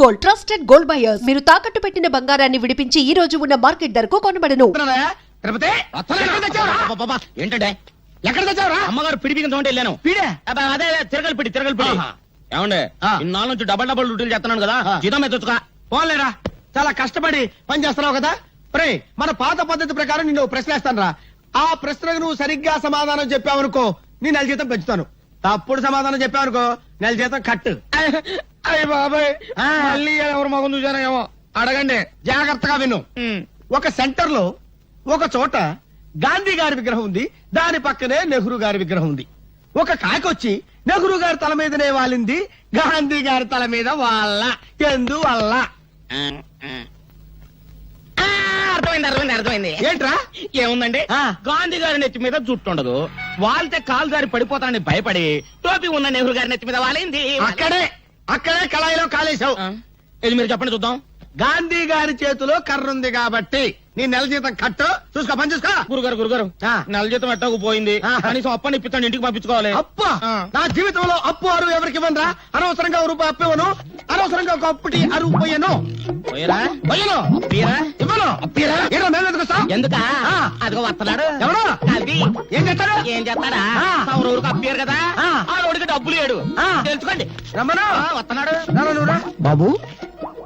Gold, trusted gold buyers. మీరు తాకట్టు పెట్టిన బంగారాన్ని విడిపించి ఈ రోజు ఉన్న మార్కెట్ ధరకు కొనబడను. ఏంటంటే ఎక్కడ తెచ్చావురా? అమ్మగారు పిడి బిగించ వెళ్ళాను. పిడే అదే తిరగలి పిడి ఏమండే ఇన్నాళ్ళ నుంచి డబల్ డ్యూటీలు చేస్తున్నాను కదా, జీతం ఎత్తుగా పోలేరా. చాలా కష్టపడి పని చేస్తున్నావు కదా. రే, మన పాత పద్ధతి ప్రకారం నిన్ను ప్రశ్న వేస్తాను రా. ఆ ప్రశ్నకు నువ్వు సరిగ్గా సమాధానం చెప్పావనుకో నీ నెల జీతం పెంచుతాను. తప్పుడు సమాధానం చెప్పావనుకో నెల జీతం కట్టు. అయ్య బాబాయ్, మళ్ళీ ఎవరు మగం చూసానేమో. అడగండి, జాగ్రత్తగా విను. ఒక సెంటర్ లో ఒక చోట గాంధీ గారి విగ్రహం ఉంది, దాని పక్కనే నెహ్రూ గారి విగ్రహం ఉంది. ఒక కాకొచ్చి నెహ్రూ గారి తల మీదనే వాలింది, గాంధీ గారి తల మీద వాళ్ళ. ఎందువల్ల? అర్థమైంది. ఏంట్రా? ఏముందండి, గాంధీ గారి నెత్తి మీద జుట్టు ఉండదు, వాళ్తే కాలు జారి పడిపోతానని భయపడి టోపీ ఉన్న నెహ్రూ గారి నెత్తి మీద వాలింది. అక్కడే కళాయిలో కాలేశావు. ఇది మీరు చెప్పండి చూద్దాం. గాంధీ గారి చేతిలో కర్ర ఉంది కాబట్టి నీ నెల జీతం కట్టు. చూసుకో, పని చూసుకో. గురుగారు నెల జీతం ఎట్టకు పోయింది, కనీసం అప్పని ఇప్పిస్తాను, ఇంటికి పంపించుకోవాలి. అప్ప నా జీవితంలో అప్పు అరువు ఎవరికి ఇవ్వనరా. అనవసరంగా రూపాయి అప్పు ఇవ్వను, అనవసరంగా ఒక అప్పుటి అరువు పోయాను. ఎందుకా అదిగో వస్తున్నాడు. ఎవరు? ఏం చేస్తాడు? ఏం చేస్తాడా? ఊరికి అప్పారు కదా, ఆ రోడ్డుకి డబ్బులు లేడు. తెలుసుకోండి. రమ్మను. వస్తున్నాడు. బాబు,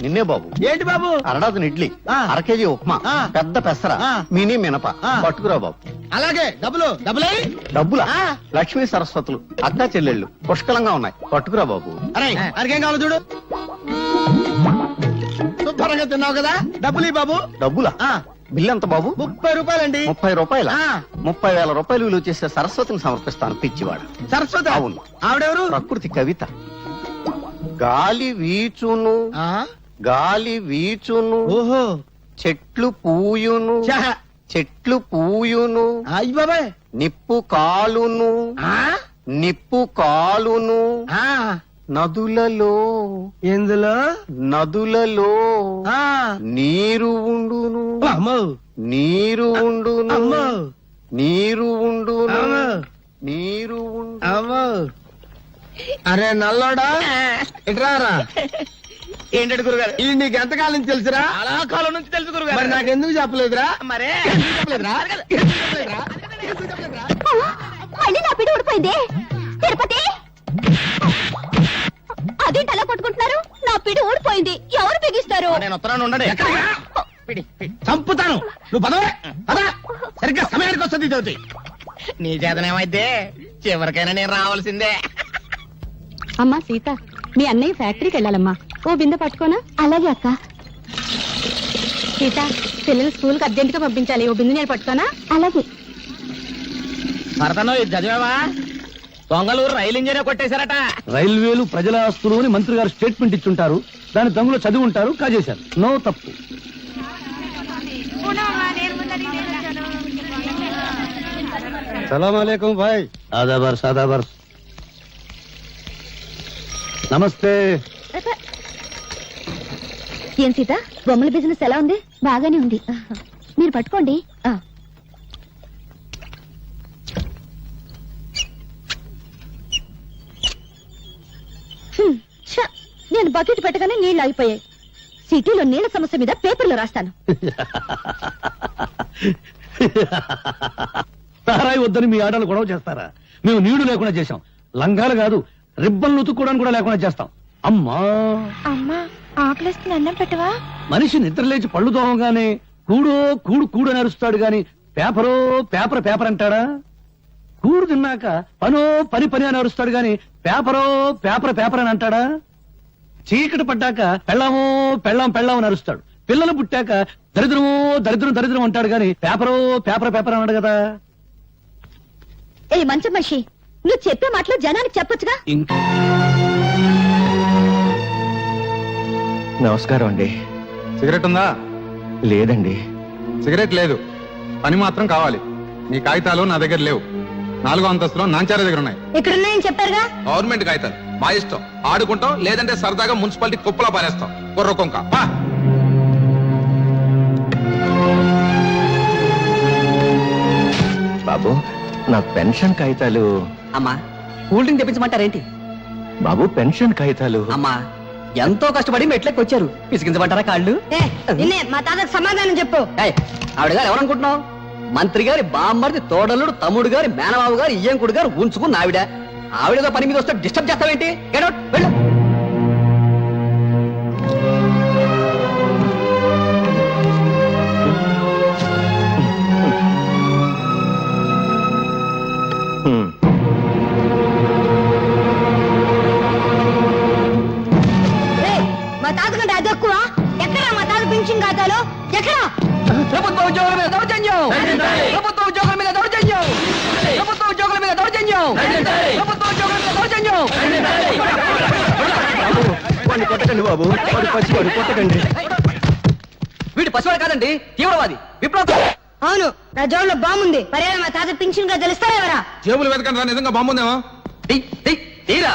నిన్నే బాబు. ఏంటి బాబు? అరడాది ఇడ్లీ, అర కేజీ ఉప్మా, పెద్ద పెసర, మినీ మినప పట్టుకురా బాబు. అలాగే. డబ్బులే డబ్బులా? లక్ష్మీ సరస్వతులు అక్కా చెల్లెళ్ళు పుష్కలంగా ఉన్నాయి, పట్టుకురా బాబు. అరే, అరికేం కావాలి చూడు. శుభ్రంగా తిన్నావు కదా, డబ్బులు ఈ బాబు. డబ్బులా? బిల్లు ఎంత బాబు? 30 రూపాయలండి. 30 రూపాయల? 30,000 రూపాయలు విలువ చేసే సరస్వతిని సమర్పిస్తాను, పిచ్చివాడు. సరస్వతి? అవును. ఆవిడెవరు? ప్రకృతి కవిత. గాలి వీచును, గాలి వీచును, ఓహో, చెట్లు పూయును, చెట్లు పూయును, అయ్య బాబాయ్, నిప్పు కాలును, నిప్పు కాలును, నదులలో, ఎందులో? నదులలో నీరు ఉండును, నీరు ఉండును, నీరు ఉండును, నీరు ఉండు. అరే నల్లోడా, ఇట్రారా. ఏంటంటే గురుగారు, ఇది నీకు ఎంతకాలం నుంచి తెలుసురా? చాలా కాలం నుంచి తెలుసు గురుగారు. మరి నాకు ఎందుకు చెప్పలేదురా? మరే మళ్ళీ నా పిడి ఊడిపోయింది. తిరుపతి, అదేంటి అలా కొట్టుకుంటున్నారు? నా పిడి ఊడిపోయింది, ఎవరు బిగిస్తారు? నేను వస్తున్నాను, ఉండండి. చంపుతాను. నువ్వు పదవే, పదా. సరిగ్గా సమయానికి వస్తుంది జ్యోతి. నీ చేతనేమైతే చివరికైనా నేను రావాల్సిందే. అమ్మా సీత, మీ అన్నయ్య ఫ్యాక్టరీకి వెళ్ళాలమ్మా, ఓ బిందె పట్టుకోనా? అలాగే అక్క. సీత, పిల్లలు స్కూల్ కి అర్జెంట్ గా పంపించాలి, ఓ బిందె నేను పట్టుకోనా? అలాగే. భరతను ఇది చదివావా? దొంగలూరు రైలు ఇంజనే కొట్టేశారట. రైల్వేలు ప్రజల ఆస్తులు అని మంత్రి గారు స్టేట్మెంట్ ఇచ్చుంటారు, దాని దొంగలో చదివి ఉంటారు, కాజేశారు. నో తప్పు. సలాం అలైకుం భాయ్. ఆదాబర్స్, ఆదాబర్స్. నమస్తే. ఏం సీత, బొమ్మల బిజినెస్ ఎలా ఉంది? బాగానే ఉంది, మీరు పట్టుకోండి. నేను బకెట్ పెట్టగానే నీళ్లు ఆగిపోయాయి. సిటీలో నీళ్ల సమస్య మీద పేపర్లో రాస్తాను. సారాయి వద్దని మీ ఆటలు గొడవ చేస్తారా? మేము నీళ్లు లేకుండా చేశాం, లంగాలు కాదు రిబ్బన్లు ఉతుక్కోవడానికి కూడా లేకుండా చేస్తాం. అమ్మా అమ్మా, ఆకలిస్తుంది, అన్నం పెట్టవా? మనిషి నిద్ర లేచి పళ్ళు తోమగానే కూడో కూడు కూడు అని అరుస్తాడు గాని పేపరో పేపర్ పేపర్ అంటాడా? కూడు తిన్నాక పనో పని పని అని అరుస్తాడు గాని పేపరో పేపర్ పేపర్ అని అంటాడా? చీకటి పడ్డాక పెళ్ళామో పెళ్ళాం పెళ్ళాం అని అరుస్తాడు. పిల్లలు పుట్టాక దరిద్రమో దరిద్రం దరిద్రం అంటాడు గాని పేపరో పేపర్ పేపర్ అన్నాడు కదా. ఏ మంచి మనిషి, నువ్వు చెప్పే మాటలు జనానికి చెప్పొచ్చుగా. నమస్కారం అండి. సిగరెట్ ఉందా? లేదండి. సిగరెట్ లేదు, పని మాత్రం కావాలి. నీ కాగితాలు నా దగ్గర లేవు. 4వ అంతస్తులో నాంచార దగ్గర ఉన్నాయి. ఇక్కడున్నాయని చెప్పారుగా. గవర్నమెంట్ కాగితాలు, మా ఇష్టం. ఆడుకుంటాం, లేదంటే సరదాగా మున్సిపాలిటీ కుప్పలా పారేస్తాం. కుర్ర కొంక. బాబు, నా పెన్షన్ కాగితాలు. అమ్మా, కూల్ డ్రింక్ తెప్పించమంటారేంటి? బాబు, పెన్షన్ కాగితాలు. అమ్మా, ఎంతో కష్టపడి మెట్లకి వచ్చారు పిసికించమంటారా కాళ్ళు నిన్నే మా తాతకు సమాధానం చెప్పు. ఏయ్, ఆవిడ గారు ఎవరనుకుంటున్నావు? మంత్రి గారి బామ్మర్ది తోడలుడు తమ్ముడు గారి మేనబాబు గారు ఇయ్యంకుడు గారు ఉంచుకున్న ఆవిడతో పని మీద వస్తే డిస్టర్బ్ చేస్తావేంటి? Get out, వెళ్ళు. ఏయ్, మా తాత కంటే అది ఎక్కువ. ఎక్కడ మా తాత పెన్షన్ ఖాతాలో? ఎక్కడ? ప్రభుత్వ ఉద్యోగుల మీద దౌర్జన్యం! ప్రభుత్వ ఉద్యోగుల మీద దౌర్జన్యం! ప్రభుత్వ ఉద్యోగుల మీద దౌర్జన్యం! ప్రభుత్వ ఉద్యోగుల మీద దౌర్జన్యం! వాడిని కొట్టకండి బాబు, వాడు పచ్చివాడు, కొట్టకండి. వీడు పసివాడు కాదండి, తీవ్రవాది, విప్లవ. అవును, నా జోబులో బాగుంది. మరేనా మా తాత పెన్షన్ ఖాతాలు ఇస్తారెవరా? జేబులు వెతకండి రా, నిజంగా బాగుందేమో. తీరా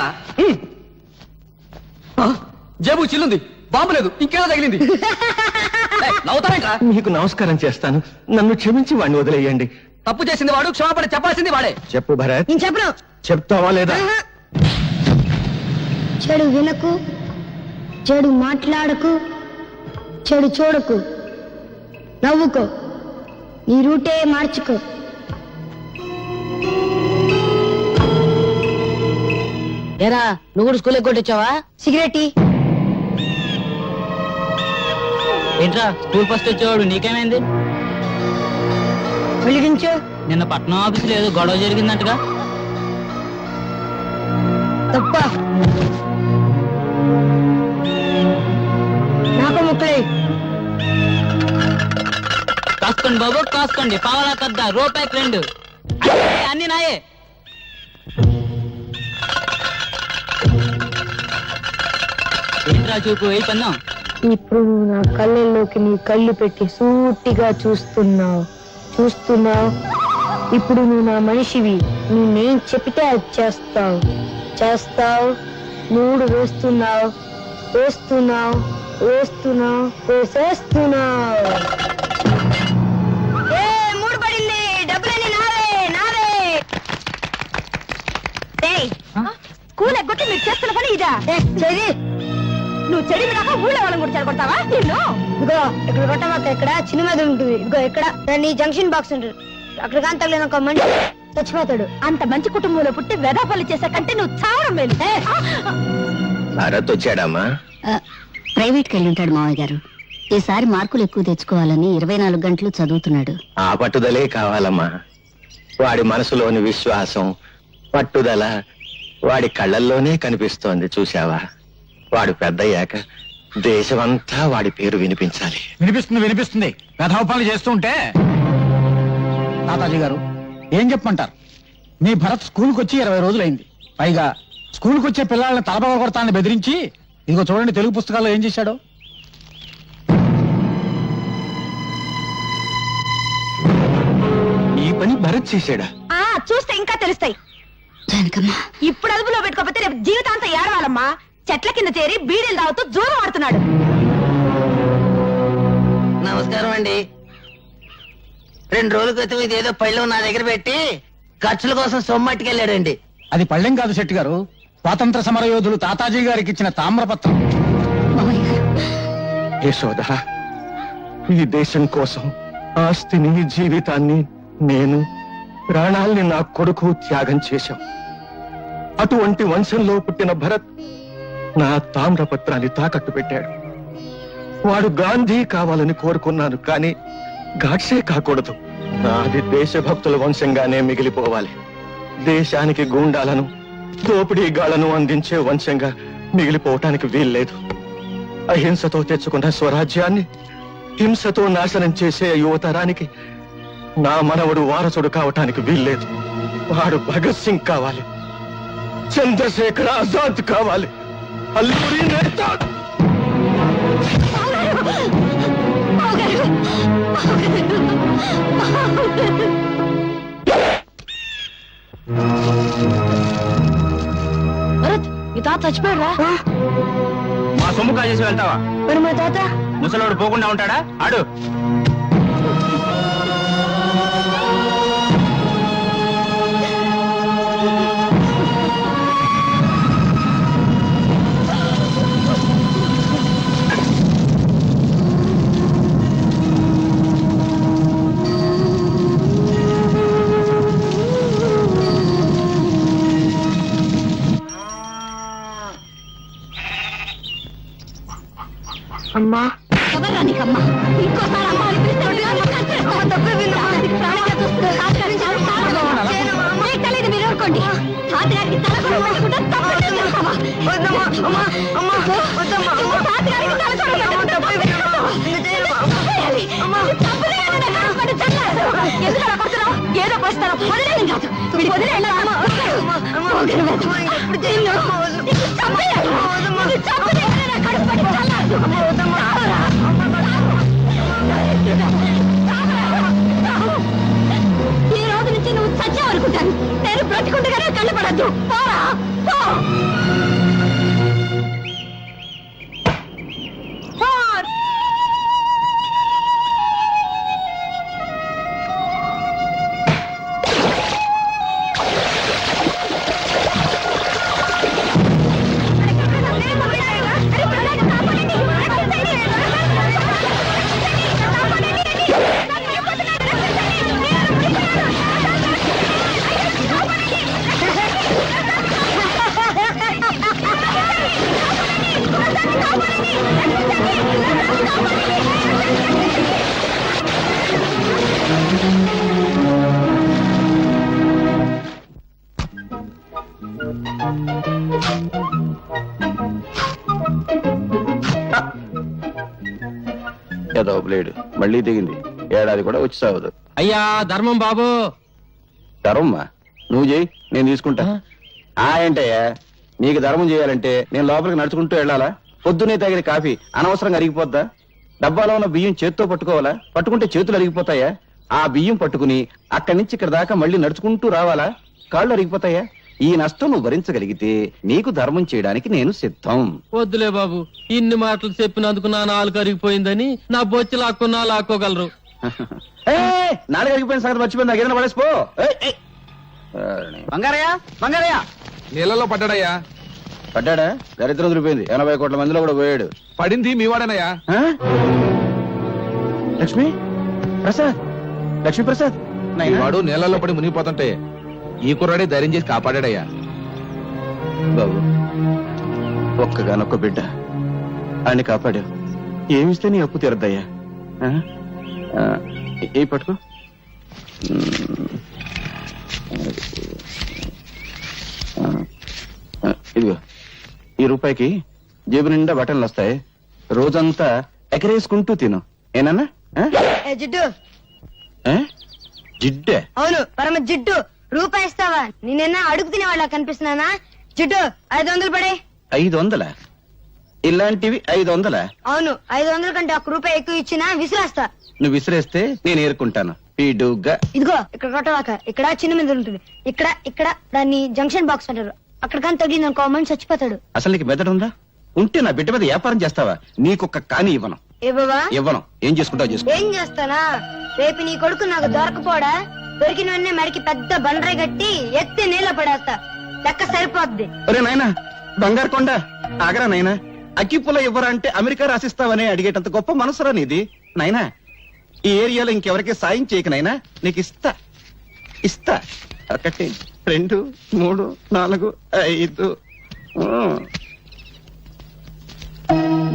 జేబు చిల్లుంది, బాంబు లేదు, ఇంకేదో తగిలింది. నవ్వుతావేంట్రా? మీకు నమస్కారం చేస్తాను, నన్ను క్షమించి వాడిని వదిలేయండి. తప్పు చేసింది వాడు, క్షమాపణ చెప్పాల్సింది వాడే. చెప్పు భరత్, నేను చెప్పను. చెప్తావా లేదా? చెడు వినకు, చెడు మాట్లాడకు, చెడు చూడకు, నవ్వుకో, నీ రూటే మార్చుకో. ఏరా నువ్వు కూడా స్కూల్ కొట్టొచ్చావా? సిగరెట్ ఇ. ఏంట్రా స్కూల్ ఫస్ట్ వచ్చేవాడు నీకేమైంది? వెలిగించు. నిన్న పట్నం ఆఫీసులో ఏదో గొడవ జరిగిందంటగా? తప్ప నాకు ముక్కలే. కాసుకోండి బాబు కాసుకోండి, పావలా కద్ద రూపాయికి 2 అన్ని నాయే. ఏంట్రా చూపు ఏ పన్నాం? ఇప్పుడు నువ్వు నా కళ్ళల్లోకి నీ కళ్ళు పెట్టి సూటిగా చూస్తున్నావు. ఇప్పుడు నువ్వు నా మనిషివి. నేనేం చెప్తే అది చేస్తావు. 3 వేస్తున్నావు. వేసేస్తున్నావు. 3 పడింది. డబ్బులన్నీ నావే. స్కూల్ ఎగ్గొట్టి మీరు చేస్తున్న పని ఇదా? చెడి, నువ్వు చెడి దాకా ఊళ్ళో వాళ్ళని కూడా చెడగొడతావా? నిన్ను ఇదిగో ఇక్కడ కొట్టమాక, ఇక్కడ చిన్న మీద ఉంటుంది. ఇదిగో ఇక్కడ నీ జంక్షన్ బాక్స్ ఉంటుంది. అక్కడ కానీ తగ్గలేదు ఒక మనిషి చచ్చిపోతాడు. అంత మంచి కుటుంబంలో పుట్టి వెదాపల్లి చేసే కంటే నువ్వు చావడం మేలు. భరత్ వచ్చాడమ్మా? ప్రైవేట్కి వెళ్ళి ఉంటాడు మావయ్య గారు. ఈసారి మార్కులు ఎక్కువ తెచ్చుకోవాలని 24 గంటలు చదువుతున్నాడు. ఆ పట్టుదలే కావాలమ్మా. వాడి మనసులోని విశ్వాసం, పట్టుదల వాడి కళ్ళల్లోనే కనిపిస్తోంది. చూశావా? వాడు పెద్దయ్యాక దేశమంతా వాడి పేరు వినిపించాలి. వినిపిస్తుంది. కథోపాలు చేస్తుంటే తాతాజీ గారు ఏం చెప్పమంటారు? మీ భరత్ స్కూల్కి వచ్చి 20 రోజులైంది. పైగా స్కూల్కి వచ్చే పిల్లల్ని తలపగ కొడతానని బెదిరించి, ఇదిగో చూడండి తెలుగు పుస్తకాల్లో ఏం చేశాడో. ఈ పని భరత్ చేశాడా? చూస్తే ఇంకా తెలుస్తాయి. ఇప్పుడు అదుపులో పెట్టుకోకపోతే రేపు జీవితాంతం ఏడవాలమ్మా. చెట్ల కింద చేరి బీడీలు తాగుతూ జూదం ఆడుతున్నాడు. నమస్కారం అండి. 2 రోజుల క్రితం ఇదేదో పళ్ళు నా దగ్గర పెట్టి ఖర్చుల కోసం సొమ్మట్టుకెళ్ళాడండి. అది పళ్ళెం కాదు శెట్టి గారు, స్వాతంత్ర సమర యోధులు తాతాజీ గారికి ఇచ్చిన తామ్రపత్రం. యశోద, ఈ దేశం కోసం ఆస్తిని, జీవితాన్ని, నేను ప్రాణాల్ని నా కొడుకు త్యాగం చేశాం. అటువంటి వంశంలో పుట్టిన భరత్ నా తామ్రపత్రాన్ని తాకట్టు పెట్టాడు. వాడు గాంధీ కావాలని కోరుకున్నాను, కానీ గాడ్సే కాకూడదు. నాది దేశభక్తుల వంశంగానే మిగిలిపోవాలి. దేశానికి గూండాలను, దోపిడీగాళ్లను అందించే వంశంగా మిగిలిపోవటానికి వీల్లేదు. అహింసతో తెచ్చుకున్న స్వరాజ్యాన్ని హింసతో నాశనం చేసే యువతరానికి నా మనవడు వారసుడు కావటానికి వీల్లేదు. వాడు భగత్ సింగ్ కావాలి, చంద్రశేఖర్ ఆజాద్ కావాలి, అల్లూరి నేతా. భరత్, ఈ తాత చచ్చిపోయాడా? మా సొమ్ము కాజేసి వెళ్తావా? మరి మా తాత ముసలోడు పోకుండా ఉంటాడా? ఆడు అమ్మా ఎవరా నీకమ్మా? ఇంకోసారి అమ్మ అని పిలిస్తే మీకు తెలియదు, మీరు ఊరుకోండి. తాతగారికి తల కూడా పెట్టకుండా తప్పకుండా చేస్తావా? తాతగారికి తల కూడా పెట్టకుండా ఎందుకు అలా కొడుతున్నావు? ఏదో పోస్తాను వదిలేని కాదు, వీడికి వదిలేలా? ఈ రోజు నుంచి నువ్వు చచ్చావనుకుంటాను. నేను బ్రతికుండగానే కళ్ళు పడద్దు. పోరా పో. ఏదో బ్లేడ్ మళ్ళీ దిగింది. ఏడాది కూడా వచ్చి సాగదు. అయ్యా ధర్మం బాబు. ధర్మమ్మా నువ్వు చేయి, నేను తీసుకుంటా. ఏంటయ్యా, నీకు ధర్మం చేయాలంటే నేను లోపలికి నడుచుకుంటూ వెళ్ళాలా? పొద్దునే తాగిన కాఫీ అనవసరంగా అరిగిపోద్దా? డబ్బాలో ఉన్న బియ్యం చేత్తో పట్టుకోవాలా? పట్టుకుంటే చేతులు అరిగిపోతాయా? ఆ బియ్యం పట్టుకుని అక్కడి నుంచి ఇక్కడ దాకా మళ్ళీ నడుచుకుంటూ రావాలా? కాళ్ళు అరిగిపోతాయా? ఈ నష్టం నువ్వు భరించగలిగితే నీకు ధర్మం చేయడానికి నేను సిద్ధం. వద్దులే బాబు, ఇన్ని మాటలు చెప్పినందుకు నా నాలుగు అరిగిపోయిందని నా బొచ్చి లాక్కున్నా లాక్కోగలరు. నాలుగు అరిగిపోయిన సంగతి మర్చిపోయింది. నాకు ఏదైనా పడేసిపో. బంగారయ్య బంగారయ్య నీళ్ళలో పడ్డాడయ్యా. పడ్డాడా? దరిద్రం దొరికిపోయింది. 80 కోట్ల మందిలో కూడా పోయాడు. పడింది మీ వాడేనయ్యా. లక్ష్మి ప్రసాద్, లక్ష్మీ ప్రసాద్. వాడు నీళ్ళలో పడి మునిగిపోతుంటే ఈ కుర్రాడే ధైర్యం చేసి కాపాడాడయ్యా. బాబు, ఒక్కగానొక్క బిడ్డ, ఆయన్ని కాపాడావు. ఏమిస్తే నీ అప్పు తీరద్దయ్యా. ఏ పట్టుకో. ఇదిగో, ఈ రూపాయికి జేబు నిండా బట్టలు వస్తాయి. రోజంతా ఎకరేసుకుంటూ తిను. ఏనన్నా? జిడ్డు. జిడ్డే? అవును, పరమ జిడ్డు. రూపాయి ఇస్తావా? నిన్న అడుగు తినే వాళ్ళ కనిపిస్తున్నానా? జిడ్డు 500 పడే. 500? ఇలాంటివి 500? అవును, 500 కంటే 1 రూపాయి ఎక్కువ ఇచ్చినా విసిరేస్తా. నువ్వు విసిరేస్తే నేను ఏరుకుంటాను. పీడుగా. ఇదిగో ఇక్కడ కొట్టవాక. ఇక్కడ చిన్న మీద ఉంటుంది. ఇక్కడ ఇక్కడ దాన్ని జంక్షన్ బాక్స్ అంటారు. అక్కడ కానీ తగిలింది అనుకో మనిషి చచ్చిపోతాడు. అసలు నీకు మెదడు ఉందా? ఉంటే నా బిడ్డ మీద వ్యాపారం చేస్తావా? నీకొక్క కాని ఇవ్వను. ఏ బాబా? ఇవ్వను. ఏం చేసుకుంటావు చేసుకో. ఏం చేస్తానా? రేపు నీ కొడుకు నాకు దొరకపోడా? దొరికిన వెంటనే మరికి పెద్ద బండరాయి కట్టి ఎత్తి నీళ్ళ పడేస్తా. లెక్క సరిపోద్ది. ఒరే నాయనా, బంగారు కొండ ఆగరా నాయనా. అగ్గిపుల్ల ఇవ్వరా అంటే అమెరికా రాసిస్తావని అడిగేటంత గొప్ప మనసురా నీది నాయనా. ఈ ఏరియాలో ఇంకెవరికి సాయం చేయక నాయనా. నీకు ఇస్తా ఇస్తా. 1 2 3 4 5.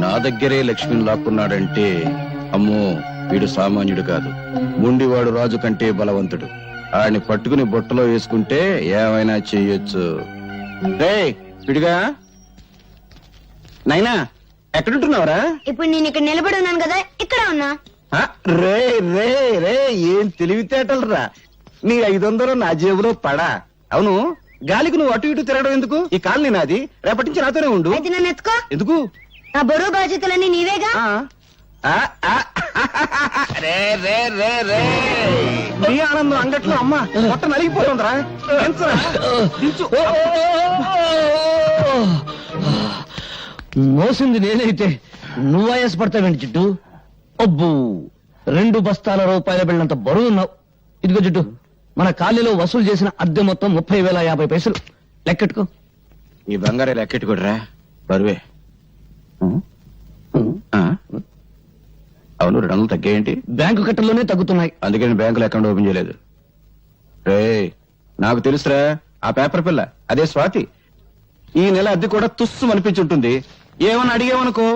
నా దగ్గరే లక్ష్మిని లాక్కున్నాడంటే అమ్మో, వీడు సామాన్యుడు కాదు. గుండివాడు రాజు కంటే బలవంతుడు. ఆడిని పట్టుకుని బొట్టలో వేసుకుంటే ఏమైనా చెయ్యొచ్చు. రే విడిగా నైనా, ఎక్కడుంటున్నావురా? ఇప్పుడు నేను ఇక్కడ నిలబడి ఉన్నాను కదా, ఇక్కడ ఉన్నా. రే రే రే, ఏం తెలివితేటలు రా. నీ 500 నా జేబులో పడా. అవును, గాలికి నువ్వు అటు ఇటు తిరగడం ఎందుకు? ఈ కాలనీ నాది. రేపటి నుంచి నాతోనే ఉండు. అయితే నన్ను ఎత్తుకో. ఎందుకు? నా బరువు బాధ్యతలన్నీ నీవేగా. రే రే రే రే, నీ ఆనందం అంగట్లో అమ్మ మొట్ట నలిగిపోతుందిరా. మోసింది నేనైతే నువ్వు ఆయాసపడతావేంటి జిడ్డు? అబ్బు, 2 బస్తాల రూపాయల బిళ్ళంత బరువు ఉన్నావు. ఇదిగో జిడ్డు, మన కాలనీలో వసూలు చేసిన అద్దె మొత్తం 30,050 లెక్కెట్టుకో. ఈ బంగారే లెక్కెట్టుకోడరా, బరువే. అవును, 200 తగ్గేంటి? బ్యాంకు కట్టల్లోనే తగ్గుతున్నాయి. అందుకని బ్యాంకులో అకౌంట్ ఓపెన్ చేయలేదు. రే, నాకు తెలుసురా, ఆ పేపర్ పిల్ల అదే స్వాతి. ఈ నెల అద్దె కూడా తుస్సు అనిపించుంటుంది. ఏమని అడిగేవనుకో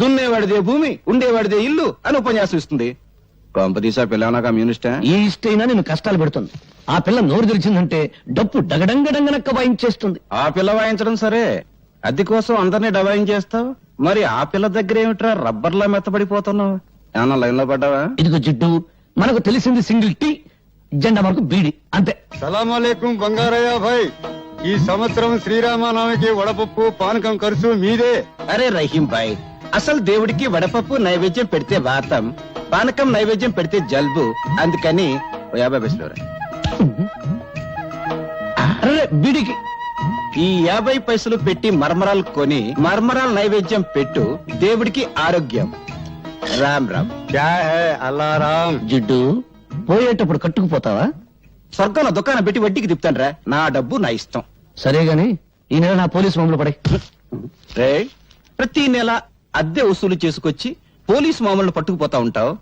దున్నేవాడిదే భూమి ఉండేవాడిదే ఇల్లు అని ఉపన్యాసం ఇస్తుంది. కొంపదీసా పిల్లనా కమ్యూనిస్టా? ఈ ఇష్టైనా నేను కష్టాలు పెడుతుంది. ఆ పిల్ల నోరు తెరిచిందంటే డప్పు డగడంగడంగనక్క వాయించేస్తుంది. ఆ పిల్ల వాయించడం సరే, అద్దె కోసం అందరినీ డబాయించేస్తావు. మరి ఆ పిల్ల దగ్గర ఏమిట్రా రబ్బర్లా మెత్తబడిపోతున్నావు? ఏమన్నా లైన్ లో పడ్డావా? ఇదిగో జిడ్డు, మనకు తెలిసింది సింగిల్ టీ, జెండా మనకు బీడి, అంతే. సలాంలేకం బంగారయ్య భాయ్, ఈ సంవత్సరం శ్రీరామనవమికి వడపప్పు పానకం ఖర్చు మీదే. అరే రహీం భాయ్, అసలు దేవుడికి వడపప్పు నైవేద్యం పెడితే వాతం, పానకం నైవేద్యం పెడితే జలుబు. అందుకని ఓ 50 పైసలు ఇవ్వరా. అరే బీడికి ఈ 50 పైసలు పెట్టి మర్మరాలు కొని మర్మరాల నైవేద్యం పెట్టు, దేవుడికి ఆరోగ్యం. రామ్ రామ్. క్యా హై అల్లారాం. జిడ్డు, పోయేటప్పుడు కట్టుకుపోతావా? స్వర్గంలో దుకాణం పెట్టి వడ్డీకి తిప్పుతాను రా. నా డబ్బు నా ఇష్టం. సరే గాని ఈ నెల నా పోలీసు మామూలు పడే. రే, ప్రతి నెల అద్దె వసూలు చేసుకొచ్చి పోలీసు మామూలు పట్టుకుపోతా ఉంటావు.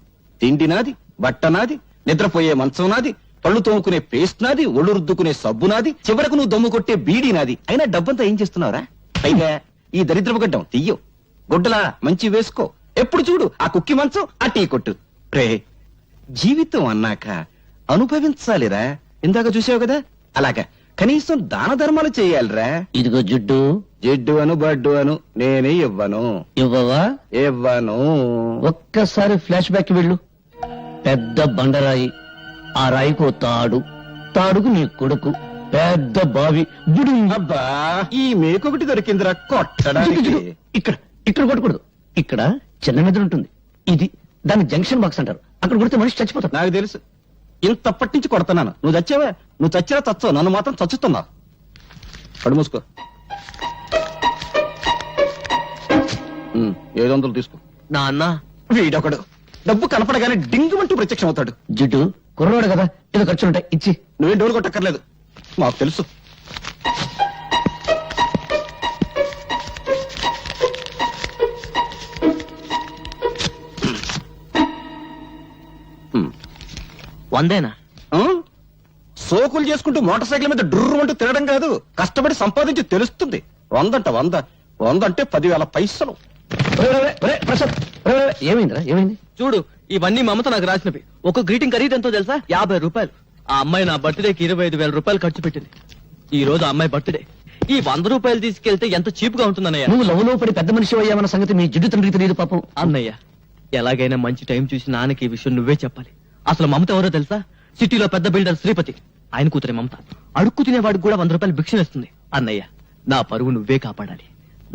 తిండి నాది, బట్ట నాది, నిద్రపోయే మంచం నాది, పళ్ళు తోముకునే పేస్ట్ నాది, ఒళ్ళు రుద్దుకునే సబ్బు నాది, చివరకు నువ్వు దమ్ము కొట్టే బీడీ నాది. అయినా డబ్బంతా ఏం చేస్తున్నావురా? పైగా ఈ దరిద్రపు గడ్డం తీయో, గుడ్డలా మంచి వేసుకో. ఎప్పుడు చూడు ఆ కుక్కి మంచం, ఆ టీ కొట్టు. రే, జీవితం అన్నాక అనుభవించాలిరా. ఇందాక చూసావు కదా, అలాగా కనీసం దాన ధర్మాలు చేయాలిరా. ఇదిగో జిడ్డు, జిడ్డు అను బడ్డు అను నేనే ఇవ్వను. ఇవ్వవా? ఇవ్వను. ఒక్కసారి ఫ్లాష్ బ్యాక్ వెళ్ళు. పెద్ద బండరాయి, ఆ రాయికో తాడు, తాడుకు నీ కొడుకు, పెద్ద బావి, బుడి. అబ్బా, ఈ మేకొకటి దొరికిందిరా కొట్టడానికి. ఇక్కడ ఇక్కడ కొట్టకూడదు. ఇక్కడ చిన్న మెదడు ఉంటుంది. ఇది దాన్ని జంక్షన్ బాక్స్ అంటారు. అక్కడ కొడితే మనిషి చచ్చిపోతాడు. నాకు తెలుసు, ఇంతప్పటి నుంచి కొడుతున్నాను. నువ్వు చచ్చావా? నువ్వు చచ్చినా చచ్చావు, నన్ను మాత్రం చచ్చుతున్నావు. కడు మూసుకో. 700 తీసుకో. నాన్న, వీడొకడు డబ్బు కనపడగానే డింగుమంటూ ప్రత్యక్షం అవుతాడు. జిడ్డు, కుర్రవాడు కదా, ఏదో ఖర్చులుంటాయి, ఇచ్చి. నువ్వేం డోలు కొట్టక్కర్లేదు, మాకు తెలుసు. వందేనా? ఆ? సోకులు చేసుకుంటూ మోటార్ సైకిల్ మీద డుర్రు అంటూ తినడం కాదు, కష్టపడి సంపాదించి తెలుస్తుంది. 100 అంటే 10,000 పైసలు. ప్రసాద్, ఏమైందిరా? ఏమైంది? చూడు, ఇవన్నీ మమత నాకు రాసినవి. ఒక గ్రీటింగ్ ఖరీదు ఎంతో తెలుసా? 50 రూపాయలు. ఆ అమ్మాయి నా బర్త్డేకి 25,000 రూపాయలు ఖర్చు పెట్టింది. ఈ రోజు ఆ అమ్మాయి బర్త్డే. ఈ 100 రూపాయలు తీసుకెళ్తే ఎంత చీప్ గా ఉంటుందన్నయ్య. నువ్వు లవ్లో పడి పెద్ద మనిషి అయ్యామన్న సంగతి మీ జిడ్డు తండ్రికి తెలియదు పాపం. అన్నయ్య, ఎలాగైనా మంచి టైం చూసి నాన్నకి ఈ విషయం నువ్వే చెప్పాలి. అసలు మమత ఎవరో తెలుసా? సిటీలో పెద్ద బిల్డర్ శ్రీపతి, ఆయన కూతురే మమత. అడుక్కు తినేవాడికి కూడా 100 రూపాయలు భిక్షనిస్తుంది. అన్నయ్య, నా పరువు నువ్వే కాపాడాలి.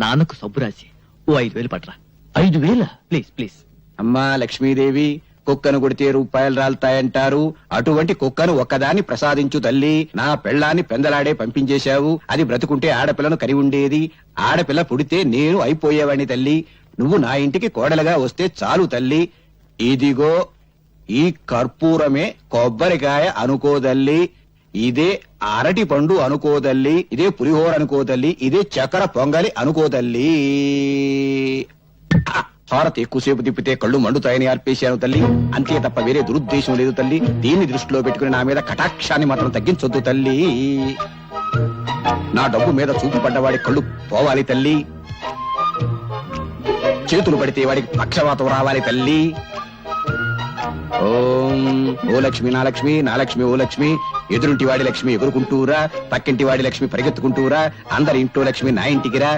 నాన్నకు సబ్బు రాసి ఓ 5,000 పట్రా. 5,000? Please please. అమ్మా లక్ష్మీదేవి, కుక్కను కొడితే రూపాయలు రాలుతాయంటారు. అటువంటి కుక్కను ఒక్కదాన్ని ప్రసాదించు తల్లి. నా పెళ్ళాన్ని పెందలాడే పంపించేశావు. అది బ్రతుకుంటే ఆడపిల్లను కరి ఉండేది. ఆడపిల్ల పుడితే నేను అయిపోయేవాడిని తల్లి. నువ్వు నా ఇంటికి కోడలుగా వస్తే చాలు తల్లి. ఇదిగో ఈ కర్పూరమే కొబ్బరికాయ అనుకోదల్లి, ఇదే అరటి పండు అనుకోదల్లి, ఇదే పులిహోర అనుకోదల్లి, ఇదే చక్కెర పొంగలి అనుకోదల్లి. హారతి ఎక్కువసేపు తిప్పితే కళ్ళు మండుతాయని అర్పేశాను తల్లి. అంతే తప్ప వేరే దురుద్దేశం లేదు తల్లి. దీన్ని దృష్టిలో పెట్టుకుని నా మీద కటాక్షాన్ని మాత్రం తగ్గించొద్దు తల్లి. నా డబ్బు మీద చూపు పడ్డవాడి కళ్ళు పోవాలి తల్లి. చేతులు పడితే వాడికి పక్షవాతం రావాలి తల్లి. ఓం ఓ లక్ష్మి నా లక్ష్మి, నా లక్ష్మి ఓ లక్ష్మి. ఎదురుంటి వాడి లక్ష్మి ఎగురుకుంటూరా, పక్కింటి వాడి లక్ష్మి పరిగెత్తుకుంటూరా, అందరి ఇంట్లో లక్ష్మి నా ఇంటికి రా.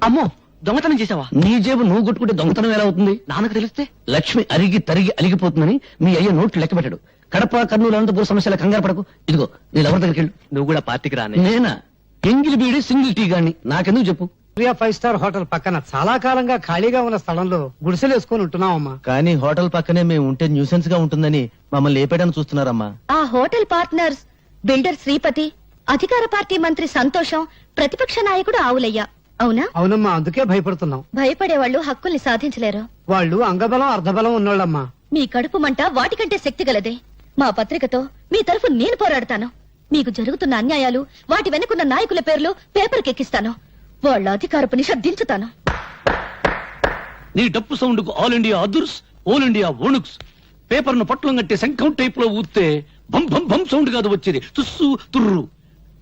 అమ్మో, దొంగతనం చేసావా? నీ జేబు నువ్వు కొట్టుకుంటే దొంగతనం ఎలా అవుతుంది? నాన్నకు తెలిస్తే? లక్ష్మి అరిగి తరిగి అలిగిపోతుందని మీ అయ్య నోట్లు లెక్క పెట్టాడు. కడప, కర్నూలు, అనంతపురం సమస్యల కంగారు పడకు. ఇదిగో నీ ఎవరి దగ్గరికి వెళ్ళు. నువ్వు కూడా పార్టీకి రానే. నేనా? ఎంగిలి బీడి సింగిల్ టీ గాని, నాకెందుకు చెప్పు. 5 స్టార్ హోటల్ పక్కన చాలా కాలంగా ఖాళీగా ఉన్న స్థలంలో గుడిసెలు వేసుకొని ఉంటున్నామమ్మా. కానీ హోటల్ పక్కనే మేము ఉంటే న్యూసెన్స్ గా ఉంటుందని మమ్మల్ని లేపేయడానికి చూస్తున్నారమ్మా. ఆ హోటల్ పార్ట్నర్స్ బిల్డర్ శ్రీపతి, అధికార పార్టీ మంత్రి సంతోషం, ప్రతిపక్ష నాయకుడు ఆవులయ్య. అవునా? అవునమ్మా, అందుకే భయపడుతున్నాం. భయపడేవాళ్ళు హక్కుల్ని సాధించలేరు. వాళ్ళు అంగబలం అర్ధబలం ఉన్నోళ్ళమ్మా. మీ కడుపు మంట వాటికంటే శక్తి గలదే. మా పత్రికతో మీ తరఫు నేను పోరాడతాను. మీకు జరుగుతున్న అన్యాయాలు, వాటి వెనుకున్న నాయకుల పేర్లు పేపర్కి ఎక్కిస్తాను. వాళ్ళ అధికారపు నిష దించుతాను. నీ డప్పు సౌండ్ కు ఆల్ ఇండియా అదుర్స్, ఆల్ ఇండియా ఓణుక్స్. పేపర్ ను పట్లం కట్టే శంఖం టైప్ లో ఊస్తే భం భం భం సౌండ్ కాదు వచ్చేది, తుస్సు తుర్రు.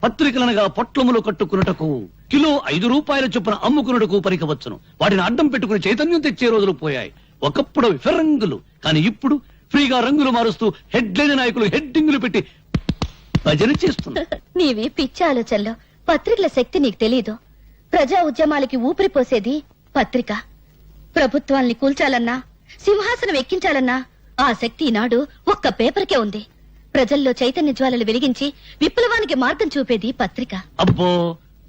పత్రికలనగా పొట్లములు కట్టుకున్నటకు కిలో 5 రూపాయల చొప్పున అమ్ముకున్నకు పరికవచ్చును. వాటిని అడ్డం పెట్టుకుని చైతన్యం తెచ్చే రోజులు పోయాయి. ఒకప్పుడు అవి ఫిరంగులు, కానీ ఇప్పుడు ఫ్రీగా రంగులు మారుస్తూ హెడ్లైన్ నాయకులు హెడ్డింగులు పెట్టి భజన చేస్తున్నారు. నీవి పిచ్చి ఆలోచనలో పత్రికల శక్తి నీకు తెలీదు. ప్రజా ఉద్యమాలకి ఊపిరి పోసేది పత్రిక. ప్రభుత్వాల్ని కూల్చాలన్నా, సింహాసనం ఎక్కించాలన్నా ఆ శక్తి ఈనాడు ఒక్క పేపర్కే ఉంది. ప్రజల్లో చైతన్య జ్వాలలు వెలిగించి విప్లవానికి మార్గం చూపేది పత్రిక. అబ్బో,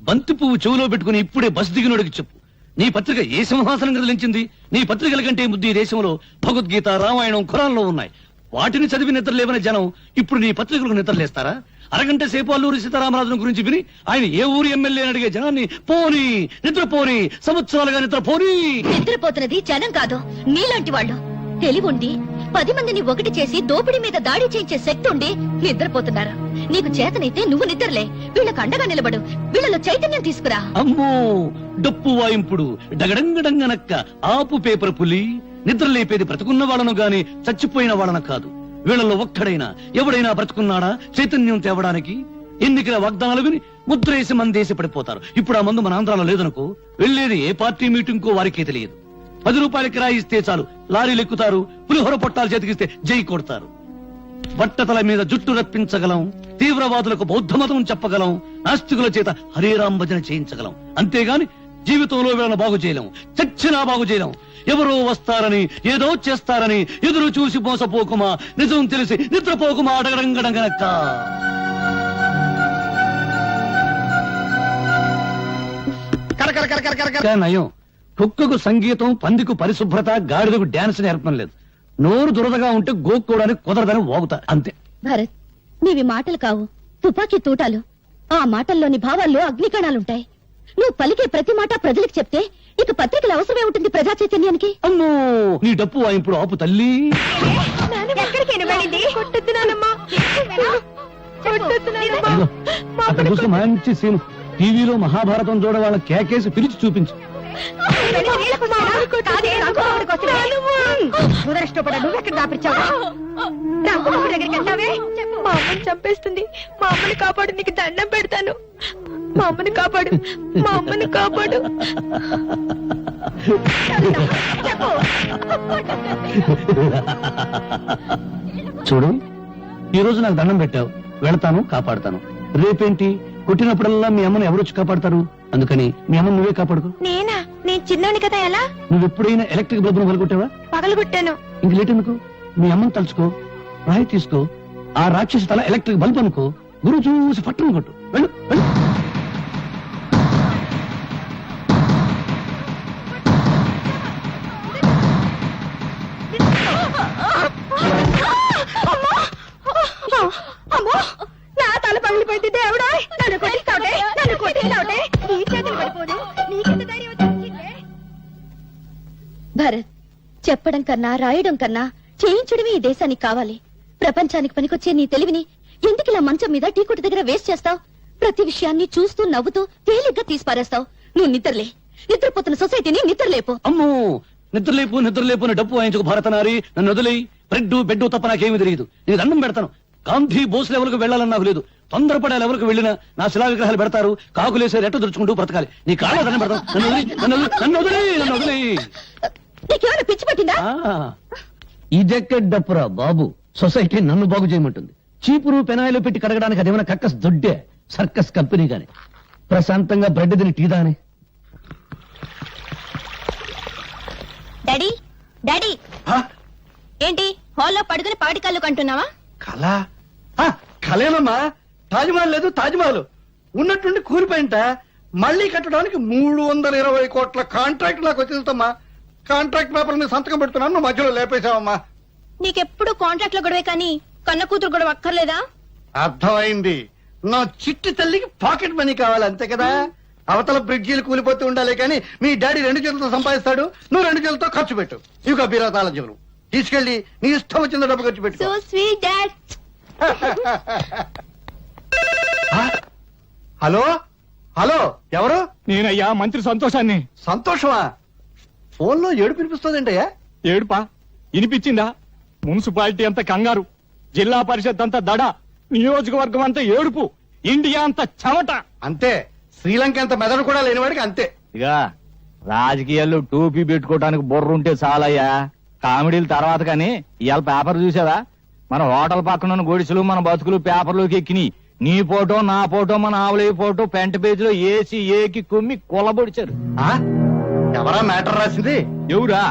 బంతి పువ్వు చెవులో పెట్టుకుని ఇప్పుడే బస్ దిగినోడికి చెప్పు, నీ పత్రిక ఏ సింహాసనం కదిలించింది? నీ పత్రికల కంటే ముద్దు ఈ దేశంలో భగవద్గీత, రామాయణం, ఖురాన్లో ఉన్నాయి. వాటిని చదివి నిద్రలేవని జనం ఇప్పుడు నీ పత్రికలకు నిద్రలేస్తారా? అరగంట సేపు అల్లూరి సీతారామరాజును గురించి విని ఆయన ఏ ఊరు ఎమ్మెల్యే అని అడిగే జనాన్ని పోనీ నిద్రపోని, సంవత్సరాలుగా నిద్రపోని. నిద్రపోతున్నది జనం కాదు, నీలాంటి వాళ్ళు. తెలివుండి 10 మందిని ఒకటి చేసి దోపిడీ మీద దాడి చేయించే శక్తి ఉండి నిద్రపోతున్నారు. నీకు చేతనైతే నువ్వు నిద్రలే, వీళ్ళకు అండగా నిలబడు, వీళ్ళలో చైతన్యం తీసుకురా. అమ్మో, డప్పు వాయింపుడు డగడంగడంగనక్క ఆపు పేపర్ పులి. నిద్ర లేపేది బ్రతుకున్న వాళ్ళను గాని చచ్చిపోయిన వాళ్ళను కాదు. వీళ్ళలో ఒక్కడైనా ఎవడైనా బ్రతుకున్నాడా చైతన్యం తేవడానికి? ఎన్నికల వాగ్దానాలు విని ముద్రేసి మందేసి పడిపోతారు. ఇప్పుడు ఆ మందు మన ఆంధ్రాలో లేదనుకో, వెళ్లేది ఏ పార్టీ మీటింగ్ కో వారికే తెలియదు. 10 రూపాయల కిరాయి ఇస్తే చాలు లారీలు ఎక్కుతారు, పులిహోర పొట్టాలు చేతికిస్తే జై కొడతారు. బట్టతల మీద జుట్టు రప్పించగలం, తీవ్రవాదులకు బౌద్ధ మతం చెప్పగలం, నాస్తికుల చేత హరేరాం భజన చేయించగలం. అంతేగాని జీవితంలో వీళ్ళను బాగు చేయలేం, చచ్చినా బాగు చేయలేం. ఎవరో వస్తారని, ఏదో చేస్తారని ఎదురు చూసి మోసపోకుమా, నిజం తెలిసి నిద్రపోకుమా అడగడంగడంగనక్క. నయం, కుక్కకు సంగీతం, పందికు పరిశుభ్రత, గాడిదకు డాన్స్ నేర్పడం లేదు. నోరు దురదగా ఉంటే గోక్కోవడానికి కుదరదని వాగుతా అంతే. భరత్, నీవి మాటలు కావు, తుపాకీ తూటాలు. ఆ మాటల్లోని భావాల్లో అగ్నికణాలుంటాయి. నువ్వు పలికే ప్రతి మాట ప్రజలకు చెప్తే ఇక పత్రికల అవసరమే ఉంటుంది ప్రజా చైతన్యానికి. అమ్మో, నీ డప్పు వాయింపుడు ఆపు తల్లి. అక్కడ చూసి మంచి సీన్, టీవీలో మహాభారతం చూడ వాళ్ళ కేకేసి పిలిచి చూపించు. మా అమ్మని చంపేస్తుంది. మా అమ్మని కాపాడు, నీకు దండం పెడతాను. మా అమ్మని కాపాడు, మా అమ్మని కాపాడు. చూడు, ఈ రోజు నాకు దండం పెట్టావు, వెళతాను, కాపాడతాను. రేపేంటి, కొట్టినప్పుడల్లా మీ అమ్మని ఎవరొచ్చి కాపాడతారు? అందుకని మీ అమ్మని నువ్వే కాపాడుకో. నేనా? నేను చిన్నోని కదా. ఎలా? నువ్వు ఎప్పుడైనా ఎలక్ట్రిక్ బల్బును పగలగొట్టావా? పగలగొట్టాను. ఇంక లేట్ ఎందుకు, మీ అమ్మని తలుచుకో, రాయి తీసుకో, ఆ రాక్షసి తల ఎలక్ట్రిక్ బల్బ్ అనుకో, గురువు చూసి పట్టును కొట్టు. వెళ్ళు వెళ్ళు. అమ్మో, నా తల పగిలిపోయింది. దేవుడా, నన్ను కొట్టిస్తావుటే, నన్ను కొట్టిస్తావుటే. నీ చేతులు పడిపోదు, నీకెంత ధైర్యం వచ్చిందే? భరత్, చెప్పడం కన్నా రాయడం కన్నా చేయించడమే ఈ దేశానికి కావాలి. ప్రపంచానికి పనికొచ్చే నీ తెలివిని ఎందుకు ఇలా మంచం మీద టీ కొట్టు దగ్గర వేస్ట్ చేస్తావు? ప్రతి విషయాన్ని చూస్తూ నవ్వుతూ తేలిగ్గా తీసిపారేస్తావు. నువ్వు నిద్రలే, నిద్రపోతున్న సొసైటీని నిద్రలేపు. అమ్మో, నిద్రలేపు నిద్రలేపు అని డప్పు వాయించుకు భారతనారి. నన్ను వదిలేయి. బ్రెడ్ బెడ్ తప్ప నాకేమీ తెలియదు. నేను దండం పెడతాను. గాంధీ బోస్ లెవెల్కు వెళ్ళాలని నాకు లేదు. తొందరపడే లెవెల్కు వెళ్ళినా నా శిలా విగ్రహాలు పెడతారు, కాకులేసే రెట్ట దుడుచుకుంటూ బ్రతకాలి. నీ కాళ్ళ దండం పెడతాను. నన్ను వదిలేయి. నీకేమైనా పిచ్చి పట్టిందా? ఇదెక్కడ డప్పురా బాబు, సొసైటీ నన్ను బాగు చేయమంటుంది. చీపురు పెనాయిలు పెట్టి కడగడానికి అదేమైనా కక్కస్ దొడ్డే సర్కస్ కంపెనీ గాని. ప్రశాంతంగా బ్రెడ్ తిని టీ దాని. డాడీ, డాడీ, ఏంటి హాల్లో పడుకుని పాటి కళ్ళు కంటున్నావా? కళ కళేనమ్మా. తాజ్మహల్ లేదు, తాజ్మహల్ ఉన్నట్టుండి కూలిపోయింట. మళ్ళీ కట్టడానికి 320 కోట్ల కాంట్రాక్ట్ నాకు వచ్చేస్తామా. కాంట్రాక్ట్ పేపర్ మీద సంతకం పెడుతున్నాను, నువ్వు మధ్యలో లేపేశావమ్మా. నీకెప్పుడు కాంట్రాక్ట్ లో గొడవే కానీ కన్న కూతురు గొడవ అక్కర్లేదా? అర్థమైంది. నా చిట్టి తల్లికి పాకెట్ మనీ కావాలి, అంతే కదా. అవతల బ్రిడ్జీలు కూలిపోతూ ఉండాలి కానీ మీ డాడీ 2 చేతులతో సంపాదిస్తాడు, నువ్వు 2 చేతులతో ఖర్చు పెట్టు. ఇక బీరాతాల జీవులు తీసుకెళ్లి నీ ఇష్టం వచ్చిన డబ్బు ఖర్చు పెట్టు. So sweet dad. Hello hello, ఎవరు? నేనయ్యా మంత్రి సంతోషాన్ని. సంతోషమా? ఫోన్ లో ఏడుపు వినిపిస్తుందంటయ్యా. ఏడుపా? వినిపించిందా? మున్సిపాలిటీ అంతా కంగారు, జిల్లా పరిషత్ అంతా దడ, నియోజకవర్గం అంతా ఏడుపు, ఇండియా అంతా చెమట. అంతే, శ్రీలంక అంత మెదడు కూడా లేనివాడికి అంతే. ఇక రాజకీయాల్లో టోపీ పెట్టుకోవడానికి బుర్ర ఉంటే చాలయ్యా, కామెడీల తర్వాత కానీ ఇవాళ పేపర్ చూసావా? మన హోటల్ పక్కన ఉన్న గొడిసెలు మన బతుకులు పేపర్లోకి ఎక్కినాయి. నీ ఫోటో నా ఫోటో మన ఆవులయ్య ఫోటో ఫ్రంట్ పేజ్ లో ఏసి ఏకి కుమ్మి కొల్లబొడిచారు. ఆ? ఎవరా మ్యాటర్ రాసింది? ఎవరా?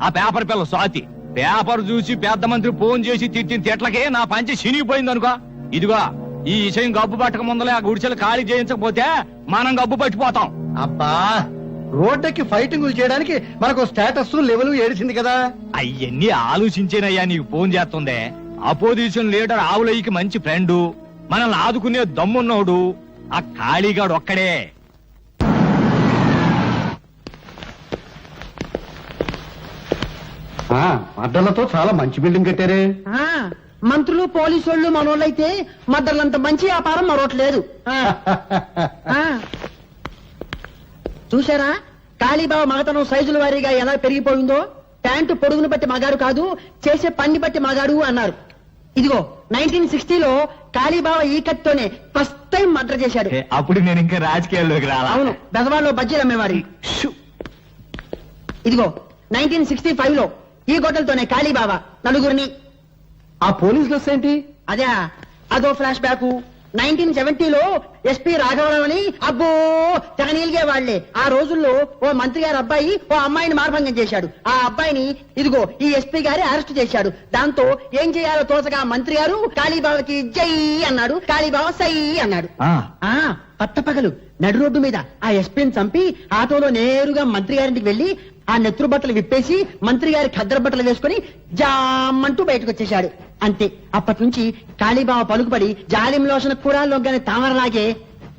ఆ పేపర్ పిల్ల స్వాతి. పేపర్ చూసి పెద్ద మంత్రి ఫోన్ చేసి తిట్టిన తిట్లకే నా పంచి చినిగిపోయింది అనుకో. ఇదిగో ఈ విషయం గబ్బు పట్టక ముందలే ఆ గుడిసెలు ఖాళీ చేయించకపోతే మనం గబ్బు పట్టిపోతాం. అబ్బా, రోడ్డుకి ఫైటింగులు చేయడానికి మనకు స్టేటస్ లెవెల్ ఏడిసింది కదా. అయ్యన్ని ఆలోచించేనయ్యా నీకు ఫోన్ చేస్తుందే. అపోజిషన్ లీడర్ ఆవులయ్యకి మంచి ఫ్రెండు, మనల్ని ఆదుకునే దమ్మున్నోడు ఆ ఖాళీగాడు ఒక్కడే. అడ్డలతో చాలా మంచి బిల్డింగ్ కట్టారే. మంత్రులు పోలీసు వాళ్ళు మనోళ్ళైతే మద్దర్లంత మంచి వ్యాపారం మరొకట్లేదు. చూసారా కాళీబాబా మగతనం సైజుల వారీగా ఎలా పెరిగిపోయిందో? ప్యాంటు పొడుగును బట్టి మగాడు కాదు, చేసే పని బట్టి మగాడు అన్నారు. ఇదిగో 1960లో కాళీబాబా ఈ కత్తితోనే ఫస్ట్ టైం మర్డర్ చేశాడు. అప్పుడు నేను ఇంకా రాజకీయాల్లోకి రాలా. అవును, బెజవాడలో బజ్జీలు అమ్మేవారి. ఇదిగో 1965లో ఈ గొడ్డలతోనే కాళీబాబా నలుగురిని. ఆ పోలీస్ డ్రెస్ ఏంటి? అదే అదో ఫ్లాష్ బ్యాక్. 1970లో ఎస్పీ రాఘవరావు అని అబ్బో తెగనీలిగే వాళ్లే. ఆ రోజుల్లో ఓ మంత్రి గారి అబ్బాయి ఓ అమ్మాయిని మార్భంగం చేశాడు. ఆ అబ్బాయిని ఇదిగో ఈ ఎస్పీ గారి అరెస్ట్ చేశాడు. దాంతో ఏం చేయాలో తోచగా మంత్రి గారు కాళీబాబాకి జై అన్నాడు, కాళీబాబా సై అన్నాడు. పట్టపగలు నడు రోడ్డు మీద ఆ ఎస్పీని చంపి ఆటోలో నేరుగా మంత్రి గారింటికి వెళ్లి ఆ నెత్తురు బట్టలు విప్పేసి మంత్రి గారి ఖద్దర బట్టలు వేసుకుని జామంటూ బయటకు వచ్చేశాడు. అంతే, అప్పటి నుంచి కాళీబాబా పలుకుపడి జాలిం లోషణ కూడా లొగ్గని తామరలాగే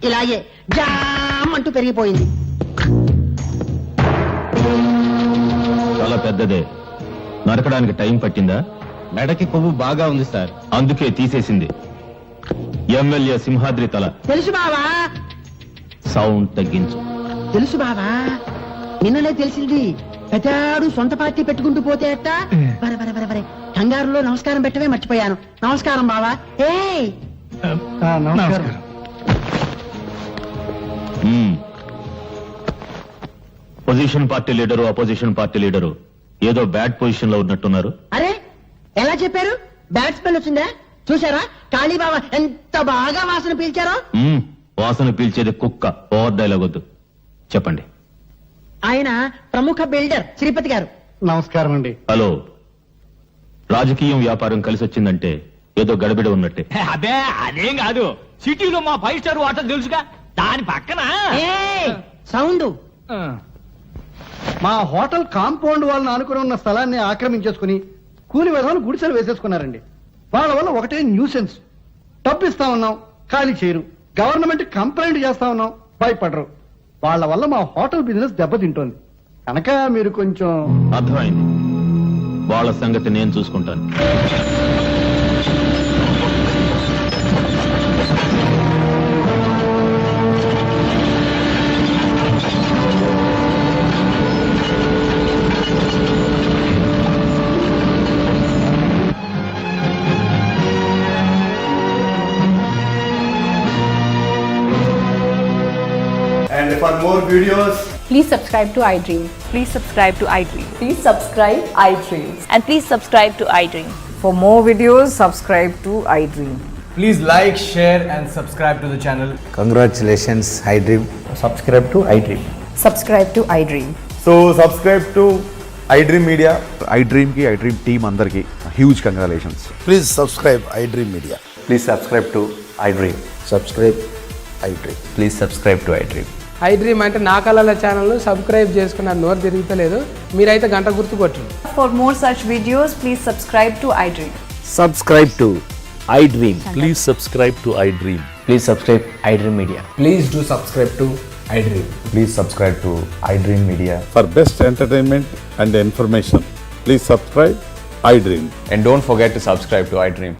ఇలాగే జామంటూ పెరిగిపోయింది. చాలా పెద్దదే. నరకడానికి టైం పట్టిందా? మెడకి కొవ్వు బాగా ఉంది సార్, అందుకే తీసేసింది. ఎమ్మెల్యే సింహాద్రి తల. తెలుసు బావా, సౌండ్ తగ్గించు. తెలుసు బావా, నిన్ననే తెలిసింది. పెద్దాడు సొంత పార్టీ పెట్టుకుంటూ పోతే అట్ట. వరే వరే వరే వరే, కంగారులో నమస్కారం పెట్టవే మర్చిపోయాను. నమస్కారం బావా. ఏ నమస్కారం. Position party leader opposition party leader ఏదో బ్యాడ్ పొజిషన్ లో ఉన్నట్టున్నారు. అరే ఎలా చెప్పారు? బ్యాట్ స్మెల్ వచ్చిందా? చూసారా కాళీబాబా ఎంత బాగా వాసన పీల్చారో? వాసన పీల్చేది కుక్క. ఓవర్ డైలాగ్ వద్దు, చెప్పండి. ఆయన ప్రముఖ బిల్డర్ శ్రీపతి గారు. నమస్కారం అండి. హలో, రాజకీయం వ్యాపారం కలిసి వచ్చిందంటే ఏదో గడబిడ ఉన్నట్టే. అదే అదేం కాదు, సిటీలో మా 5 స్టార్ హోటల్ తెలుసుగా, దాని పక్కన సౌండ్. మా హోటల్ కాంపౌండ్ వాళ్ళని ఆనుకుని ఉన్న స్థలాన్ని ఆక్రమించేసుకుని కూలి విధాలు గుడిసెలు వేసేసుకున్నారండి. వాళ్ళ వల్ల ఒకటే న్యూసెన్స్. డబ్బు ఇస్తా ఉన్నాం, ఖాళీ చేయరు. గవర్నమెంట్ కంప్లైంట్ చేస్తా ఉన్నాం, భయపడరు. వాళ్ళ వల్ల మా హోటల్ బిజినెస్ దెబ్బతింటోంది. కనుక మీరు కొంచెం. అర్థమైంది, వాళ్ళ సంగతి నేను చూసుకుంటాను. And for more videos, please subscribe to iDream. Please subscribe to iDream. Please subscribe iDream. And please subscribe to iDream. For more videos, subscribe to iDream. please like, share and subscribe to the channel. Congratulations, iDream. Subscribe to iDream. Subscribe to iDream. So subscribe to iDream Media. iDream ki iDream team andarki huge congratulations. Please subscribe iDream Media. Please subscribe to iDream. Subscribe iDream. Please subscribe to iDream. iDream అంటే నా కళల channel subscribe చేసుకున్న నోరు తిరుగుతలేదు. మీరైతే గంట గుర్తు కొట్టండి. For more such videos, please subscribe to iDream. Subscribe to iDream. Please subscribe to iDream. Please subscribe iDream Media. Please do subscribe to iDream. Please subscribe to iDream Media. For best entertainment and information, please subscribe iDream. And don't forget to subscribe to iDream.